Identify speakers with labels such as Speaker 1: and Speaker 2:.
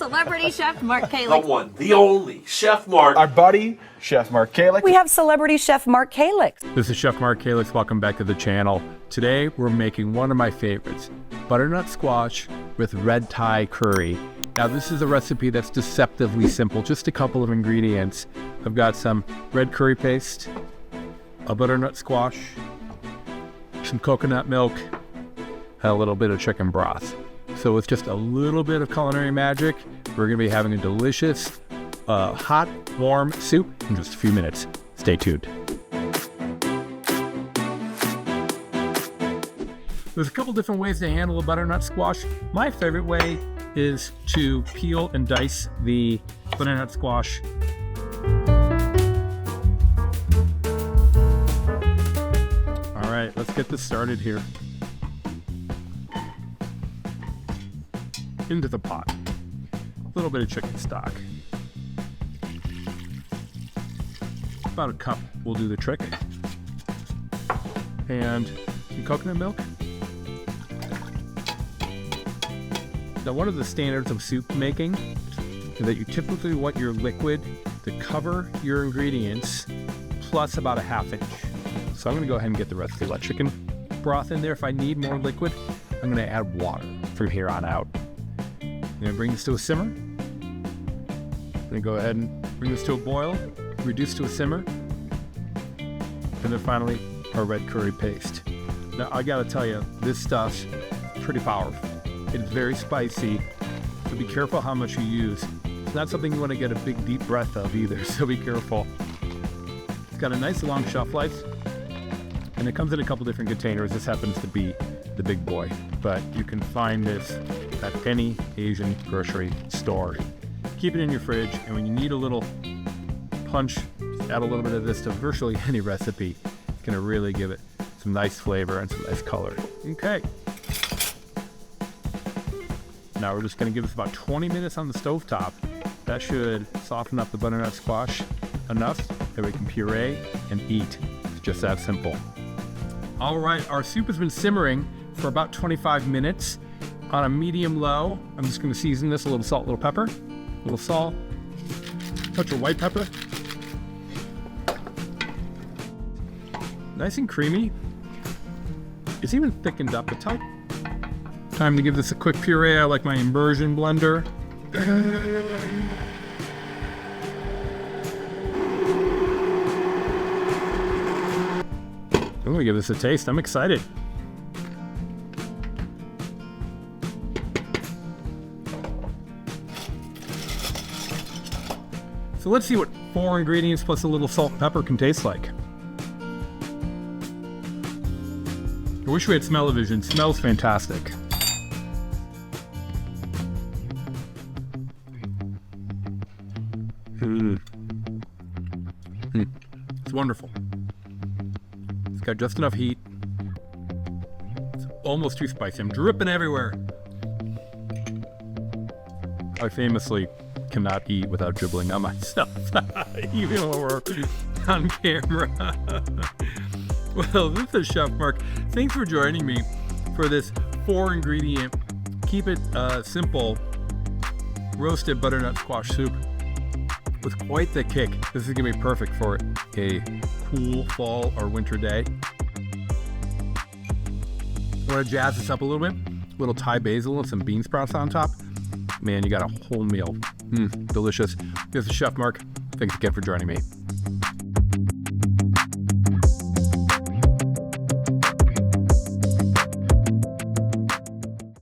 Speaker 1: Celebrity Chef Mark
Speaker 2: The
Speaker 1: Kalick.
Speaker 2: one, the only, Chef Mark.
Speaker 3: Our buddy, Chef Mark Kalick.
Speaker 4: We have celebrity chef Mark Kalick.
Speaker 5: This is Chef Mark Kalick. Welcome back to the channel. Today we're making one of my favorites, butternut squash with red Thai curry. Now this is a recipe that's deceptively simple, just a couple of ingredients. I've got some red curry paste, a butternut squash, some coconut milk, and a little bit of chicken broth. So with just a little bit of culinary magic, we're gonna be having a delicious, hot, warm soup in just a few minutes. Stay tuned. There's a couple different ways to handle a butternut squash. My favorite way is to peel and dice the butternut squash. All right, let's get this started here. Into the pot. A little bit of chicken stock. About a cup will do the trick. And some coconut milk. Now, one of the standards of soup making is that you typically want your liquid to cover your ingredients plus about a ½ inch. So I'm gonna go ahead and get the rest of the chicken broth in there. If I need more liquid, I'm gonna add water from here on out. I'm gonna bring this to a simmer. I'm gonna go ahead and bring this to a boil, reduce to a simmer, and then finally our red curry paste. Now I gotta tell you, this stuff's pretty powerful. It's very spicy, so be careful how much you use. It's not something you wanna get a big deep breath of either, so be careful. It's got a nice long shelf life, and it comes in a couple different containers. This happens to be the big boy, but you can find this at any Asian grocery store. Keep it in your fridge, and when you need a little punch, just add a little bit of this to virtually any recipe. It's gonna really give it some nice flavor and some nice color. Okay. Now we're just gonna give this about 20 minutes on the stovetop. That should soften up the butternut squash enough that we can puree and eat. It's just that simple. All right, our soup has been simmering for about 25 minutes on a medium low. I'm just gonna season this, a little salt, a little pepper, a little salt, touch of white pepper. Nice and creamy. It's even thickened up a touch. Time to give this a quick puree. I like my immersion blender. I'm gonna give this a taste. I'm excited. So let's see what 4 ingredients plus a little salt and pepper can taste like. I wish we had smell-o-vision. Smells fantastic. It's wonderful. It's got just enough heat. It's almost too spicy. I'm dripping everywhere. I famously cannot eat without dribbling on myself, even when we're on camera. Well, this is Chef Mark. Thanks for joining me for this 4 ingredient, keep it simple, roasted butternut squash soup with quite the kick. This is gonna be perfect for a cool fall or winter day. I wanna jazz this up a little bit. A little Thai basil and some bean sprouts on top. Man, you got a whole meal. Delicious. This is Chef Mark. Thanks again for joining me.